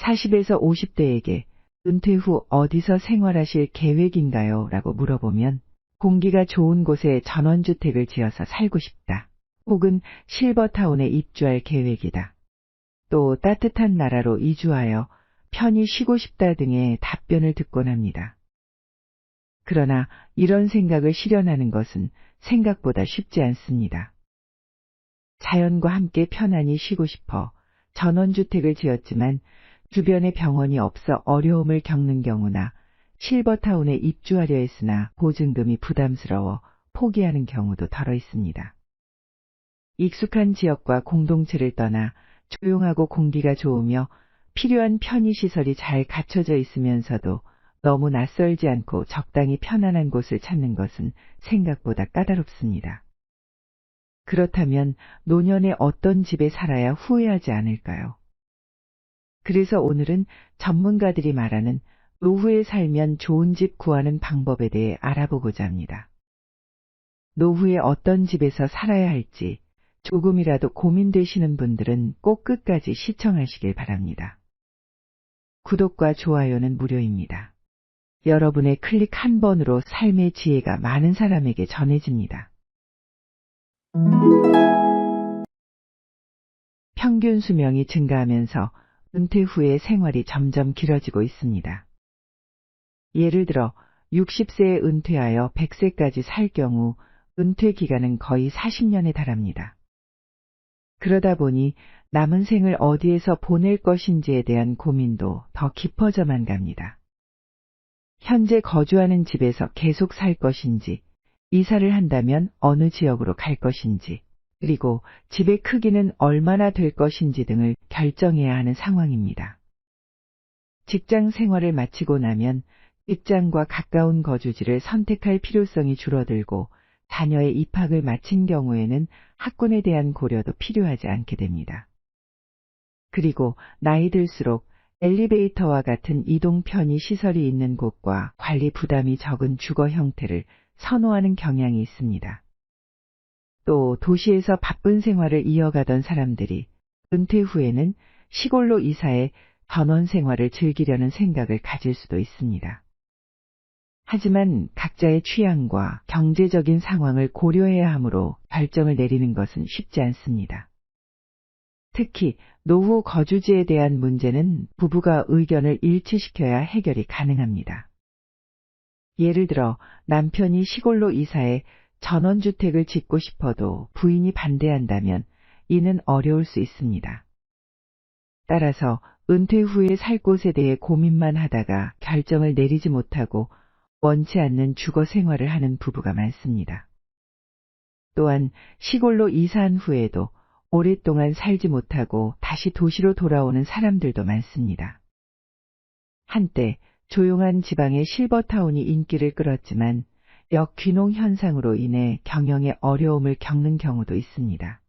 40에서 50대에게 은퇴 후 어디서 생활하실 계획인가요? 라고 물어보면 공기가 좋은 곳에 전원주택을 지어서 살고 싶다. 혹은 실버타운에 입주할 계획이다. 또 따뜻한 나라로 이주하여 편히 쉬고 싶다 등의 답변을 듣곤 합니다. 그러나 이런 생각을 실현하는 것은 생각보다 쉽지 않습니다. 자연과 함께 편안히 쉬고 싶어 전원주택을 지었지만 주변에 병원이 없어 어려움을 겪는 경우나 실버타운에 입주하려 했으나 보증금이 부담스러워 포기하는 경우도 덜어 있습니다. 익숙한 지역과 공동체를 떠나 조용하고 공기가 좋으며 필요한 편의시설이 잘 갖춰져 있으면서도 너무 낯설지 않고 적당히 편안한 곳을 찾는 것은 생각보다 까다롭습니다. 그렇다면 노년에 어떤 집에 살아야 후회하지 않을까요? 그래서 오늘은 전문가들이 말하는 노후에 살면 좋은 집 구하는 방법에 대해 알아보고자 합니다. 노후에 어떤 집에서 살아야 할지 조금이라도 고민되시는 분들은 꼭 끝까지 시청하시길 바랍니다. 구독과 좋아요는 무료입니다. 여러분의 클릭 한 번으로 삶의 지혜가 많은 사람에게 전해집니다. 평균 수명이 증가하면서 은퇴 후의 생활이 점점 길어지고 있습니다. 예를 들어 60세에 은퇴하여 100세까지 살 경우 은퇴 기간은 거의 40년에 달합니다. 그러다 보니 남은 생을 어디에서 보낼 것인지에 대한 고민도 더 깊어져만 갑니다. 현재 거주하는 집에서 계속 살 것인지, 이사를 한다면 어느 지역으로 갈 것인지, 그리고 집의 크기는 얼마나 될 것인지 등을 결정해야 하는 상황입니다. 직장 생활을 마치고 나면 직장과 가까운 거주지를 선택할 필요성이 줄어들고 자녀의 입학을 마친 경우에는 학군에 대한 고려도 필요하지 않게 됩니다. 그리고 나이 들수록 엘리베이터와 같은 이동 편의 시설이 있는 곳과 관리 부담이 적은 주거 형태를 선호하는 경향이 있습니다. 또 도시에서 바쁜 생활을 이어가던 사람들이 은퇴 후에는 시골로 이사해 전원 생활을 즐기려는 생각을 가질 수도 있습니다. 하지만 각자의 취향과 경제적인 상황을 고려해야 하므로 결정을 내리는 것은 쉽지 않습니다. 특히 노후 거주지에 대한 문제는 부부가 의견을 일치시켜야 해결이 가능합니다. 예를 들어 남편이 시골로 이사해 전원주택을 짓고 싶어도 부인이 반대한다면 이는 어려울 수 있습니다. 따라서 은퇴 후에 살 곳에 대해 고민만 하다가 결정을 내리지 못하고 원치 않는 주거 생활을 하는 부부가 많습니다. 또한 시골로 이사한 후에도 오랫동안 살지 못하고 다시 도시로 돌아오는 사람들도 많습니다. 한때 조용한 지방의 실버타운이 인기를 끌었지만 역귀농 현상으로 인해 경영에 어려움을 겪는 경우도 있습니다.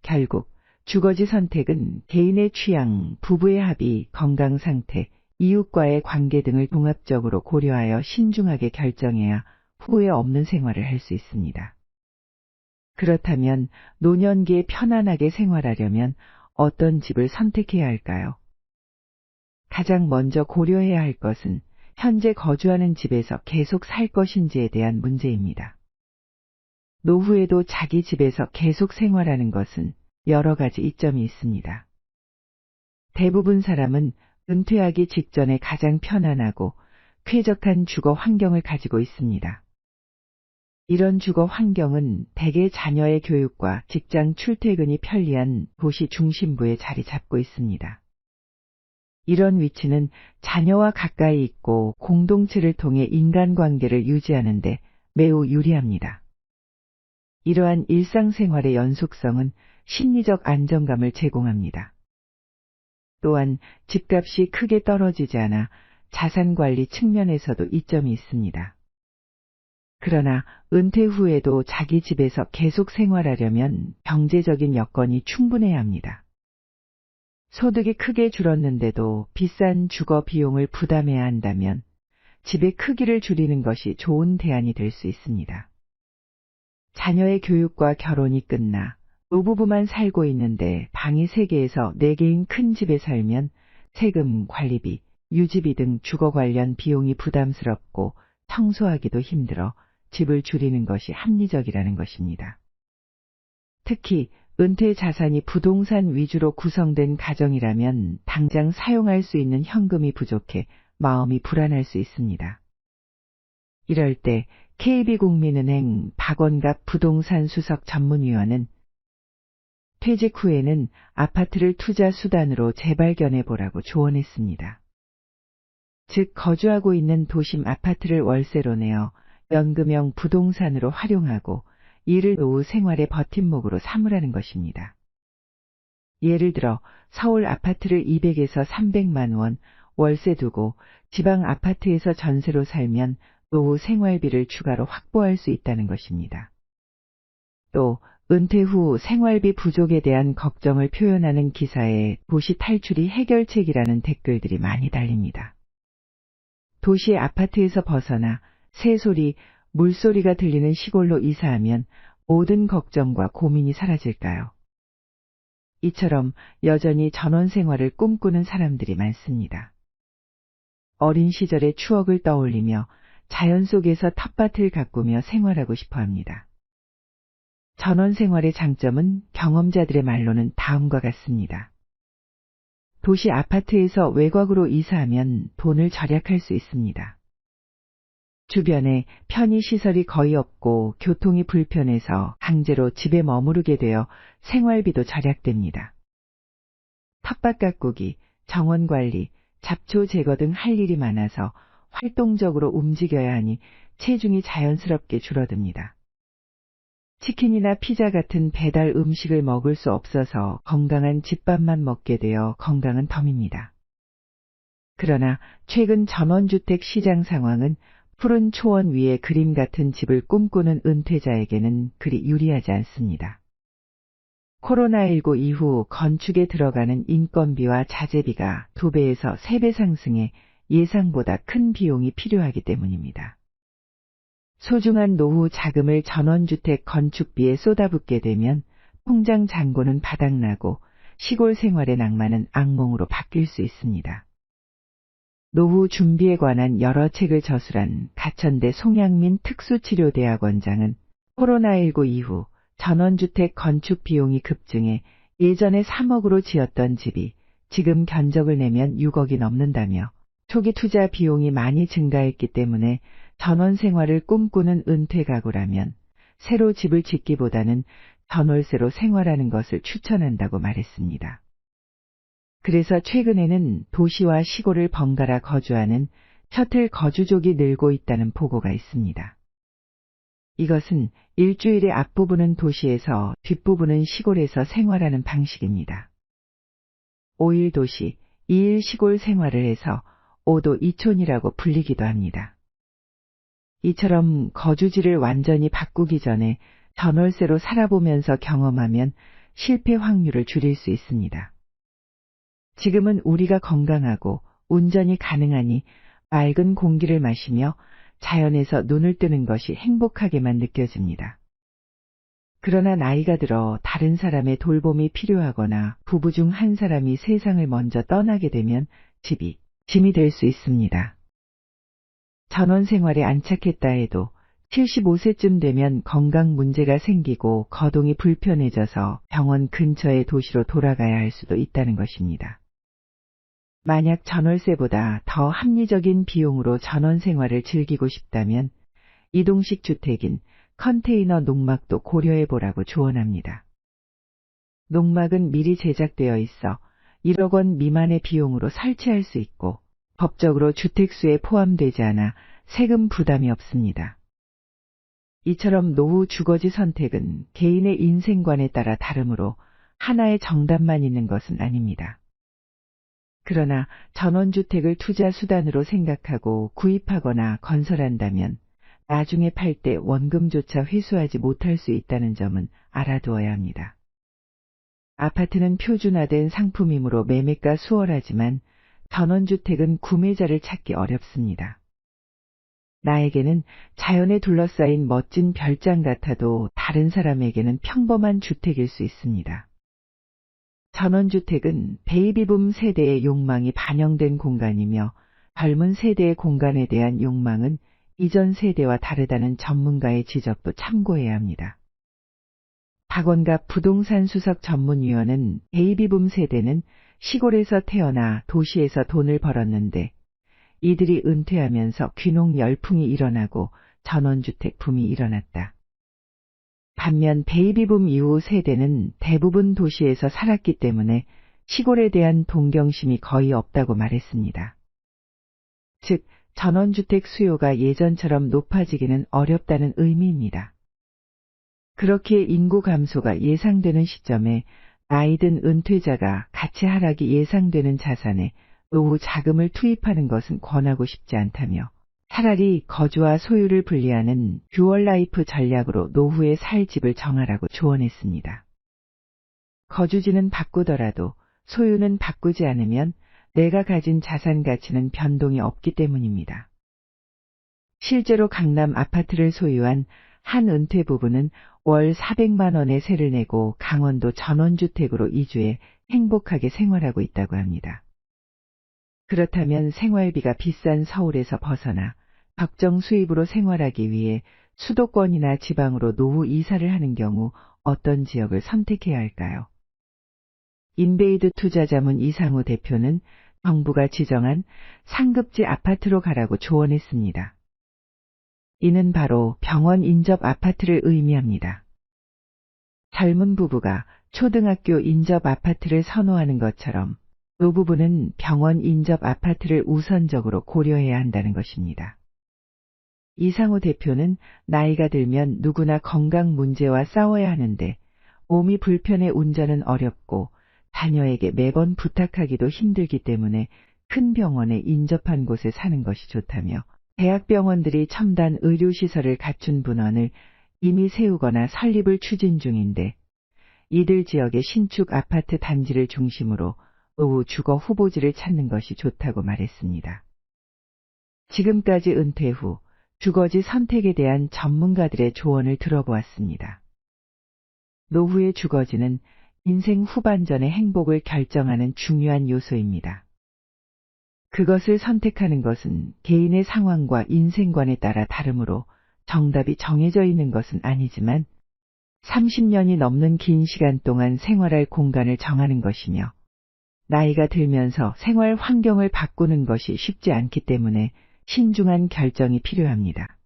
결국 주거지 선택은 개인의 취향, 부부의 합의, 건강 상태, 이웃과의 관계 등을 종합적으로 고려하여 신중하게 결정해야 후회 없는 생활을 할 수 있습니다. 그렇다면 노년기에 편안하게 생활하려면 어떤 집을 선택해야 할까요? 가장 먼저 고려해야 할 것은 현재 거주하는 집에서 계속 살 것인지에 대한 문제입니다. 노후에도 자기 집에서 계속 생활하는 것은 여러 가지 이점이 있습니다. 대부분 사람은 은퇴하기 직전에 가장 편안하고 쾌적한 주거 환경을 가지고 있습니다. 이런 주거 환경은 대개 자녀의 교육과 직장 출퇴근이 편리한 도시 중심부에 자리 잡고 있습니다. 이런 위치는 자녀와 가까이 있고 공동체를 통해 인간관계를 유지하는 데 매우 유리합니다. 이러한 일상생활의 연속성은 심리적 안정감을 제공합니다. 또한 집값이 크게 떨어지지 않아 자산관리 측면에서도 이점이 있습니다. 그러나 은퇴 후에도 자기 집에서 계속 생활하려면 경제적인 여건이 충분해야 합니다. 소득이 크게 줄었는데도 비싼 주거 비용을 부담해야 한다면 집의 크기를 줄이는 것이 좋은 대안이 될 수 있습니다. 자녀의 교육과 결혼이 끝나 노부부만 살고 있는데 방이 3개에서 4개인 큰 집에 살면 세금, 관리비, 유지비 등 주거 관련 비용이 부담스럽고 청소하기도 힘들어 집을 줄이는 것이 합리적이라는 것입니다. 특히 은퇴 자산이 부동산 위주로 구성된 가정이라면 당장 사용할 수 있는 현금이 부족해 마음이 불안할 수 있습니다. 이럴 때 KB국민은행 박원갑 부동산 수석 전문위원은 퇴직 후에는 아파트를 투자 수단으로 재발견해 보라고 조언했습니다. 즉 거주하고 있는 도심 아파트를 월세로 내어 연금형 부동산으로 활용하고 이를 노후 생활의 버팀목으로 삼으라는 것입니다. 예를 들어 서울 아파트를 200에서 300만 원 월세 두고 지방 아파트에서 전세로 살면 노후 생활비를 추가로 확보할 수 있다는 것입니다. 또 은퇴 후 생활비 부족에 대한 걱정을 표현하는 기사에 도시 탈출이 해결책이라는 댓글들이 많이 달립니다. 도시 아파트에서 벗어나 새소리, 물소리가 들리는 시골로 이사하면 모든 걱정과 고민이 사라질까요? 이처럼 여전히 전원 생활을 꿈꾸는 사람들이 많습니다. 어린 시절의 추억을 떠올리며 자연 속에서 텃밭을 가꾸며 생활하고 싶어 합니다. 전원 생활의 장점은 경험자들의 말로는 다음과 같습니다. 도시 아파트에서 외곽으로 이사하면 돈을 절약할 수 있습니다. 주변에 편의시설이 거의 없고 교통이 불편해서 강제로 집에 머무르게 되어 생활비도 절약됩니다. 텃밭 가꾸기, 정원관리, 잡초 제거 등 할 일이 많아서 활동적으로 움직여야 하니 체중이 자연스럽게 줄어듭니다. 치킨이나 피자 같은 배달 음식을 먹을 수 없어서 건강한 집밥만 먹게 되어 건강은 덤입니다. 그러나 최근 전원주택 시장 상황은 푸른 초원 위에 그림 같은 집을 꿈꾸는 은퇴자에게는 그리 유리하지 않습니다. 코로나19 이후 건축에 들어가는 인건비와 자재비가 2배에서 3배 상승해 예상보다 큰 비용이 필요하기 때문입니다. 소중한 노후 자금을 전원주택 건축비에 쏟아붓게 되면 통장 잔고는 바닥나고 시골 생활의 낭만은 악몽으로 바뀔 수 있습니다. 노후 준비에 관한 여러 책을 저술한 가천대 송양민 특수치료대학원장은 코로나19 이후 전원주택 건축 비용이 급증해 예전에 3억으로 지었던 집이 지금 견적을 내면 6억이 넘는다며 초기 투자 비용이 많이 증가했기 때문에 전원 생활을 꿈꾸는 은퇴 가구라면 새로 집을 짓기보다는 전월세로 생활하는 것을 추천한다고 말했습니다. 그래서 최근에는 도시와 시골을 번갈아 거주하는 셔틀 거주족이 늘고 있다는 보고가 있습니다. 이것은 일주일의 앞부분은 도시에서 뒷부분은 시골에서 생활하는 방식입니다. 5일 도시, 2일 시골 생활을 해서 5도 2촌이라고 불리기도 합니다. 이처럼 거주지를 완전히 바꾸기 전에 전월세로 살아보면서 경험하면 실패 확률을 줄일 수 있습니다. 지금은 우리가 건강하고 운전이 가능하니 맑은 공기를 마시며 자연에서 눈을 뜨는 것이 행복하게만 느껴집니다. 그러나 나이가 들어 다른 사람의 돌봄이 필요하거나 부부 중 한 사람이 세상을 먼저 떠나게 되면 집이 짐이 될 수 있습니다. 전원 생활에 안착했다 해도 75세쯤 되면 건강 문제가 생기고 거동이 불편해져서 병원 근처의 도시로 돌아가야 할 수도 있다는 것입니다. 만약 전월세보다 더 합리적인 비용으로 전원 생활을 즐기고 싶다면 이동식 주택인 컨테이너 농막도 고려해보라고 조언합니다. 농막은 미리 제작되어 있어 1억 원 미만의 비용으로 설치할 수 있고 법적으로 주택수에 포함되지 않아 세금 부담이 없습니다. 이처럼 노후 주거지 선택은 개인의 인생관에 따라 다르므로 하나의 정답만 있는 것은 아닙니다. 그러나 전원주택을 투자 수단으로 생각하고 구입하거나 건설한다면 나중에 팔 때 원금조차 회수하지 못할 수 있다는 점은 알아두어야 합니다. 아파트는 표준화된 상품이므로 매매가 수월하지만 전원주택은 구매자를 찾기 어렵습니다. 나에게는 자연에 둘러싸인 멋진 별장 같아도 다른 사람에게는 평범한 주택일 수 있습니다. 전원주택은 베이비붐 세대의 욕망이 반영된 공간이며 젊은 세대의 공간에 대한 욕망은 이전 세대와 다르다는 전문가의 지적도 참고해야 합니다. 박원갑 부동산 수석 전문위원은 베이비붐 세대는 시골에서 태어나 도시에서 돈을 벌었는데 이들이 은퇴하면서 귀농 열풍이 일어나고 전원주택 붐이 일어났다. 반면 베이비붐 이후 세대는 대부분 도시에서 살았기 때문에 시골에 대한 동경심이 거의 없다고 말했습니다. 즉, 전원주택 수요가 예전처럼 높아지기는 어렵다는 의미입니다. 그렇게 인구 감소가 예상되는 시점에 나이든 은퇴자가 가치 하락이 예상되는 자산에 노후 자금을 투입하는 것은 권하고 싶지 않다며 차라리 거주와 소유를 분리하는 듀얼 라이프 전략으로 노후에 살 집을 정하라고 조언했습니다. 거주지는 바꾸더라도 소유는 바꾸지 않으면 내가 가진 자산 가치는 변동이 없기 때문입니다. 실제로 강남 아파트를 소유한 한 은퇴 부부는 월 400만 원의 세를 내고 강원도 전원주택으로 이주해 행복하게 생활하고 있다고 합니다. 그렇다면 생활비가 비싼 서울에서 벗어나 적정 수입으로 생활하기 위해 수도권이나 지방으로 노후 이사를 하는 경우 어떤 지역을 선택해야 할까요? 인베이드 투자자문 이상우 대표는 정부가 지정한 상급지 아파트로 가라고 조언했습니다. 이는 바로 병원 인접 아파트를 의미합니다. 젊은 부부가 초등학교 인접 아파트를 선호하는 것처럼 노부부는 병원 인접 아파트를 우선적으로 고려해야 한다는 것입니다. 이상호 대표는 나이가 들면 누구나 건강 문제와 싸워야 하는데 몸이 불편해 운전은 어렵고 자녀에게 매번 부탁하기도 힘들기 때문에 큰 병원에 인접한 곳에 사는 것이 좋다며 대학병원들이 첨단 의료시설을 갖춘 분원을 이미 세우거나 설립을 추진 중인데 이들 지역의 신축 아파트 단지를 중심으로 노후 주거 후보지를 찾는 것이 좋다고 말했습니다. 지금까지 은퇴 후 주거지 선택에 대한 전문가들의 조언을 들어보았습니다. 노후의 주거지는 인생 후반전의 행복을 결정하는 중요한 요소입니다. 그것을 선택하는 것은 개인의 상황과 인생관에 따라 다르므로 정답이 정해져 있는 것은 아니지만 30년이 넘는 긴 시간 동안 생활할 공간을 정하는 것이며 나이가 들면서 생활 환경을 바꾸는 것이 쉽지 않기 때문에 신중한 결정이 필요합니다.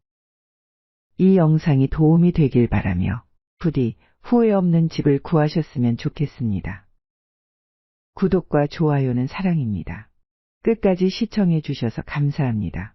이 영상이 도움이 되길 바라며 부디 후회 없는 집을 구하셨으면 좋겠습니다. 구독과 좋아요는 사랑입니다. 끝까지 시청해 주셔서 감사합니다.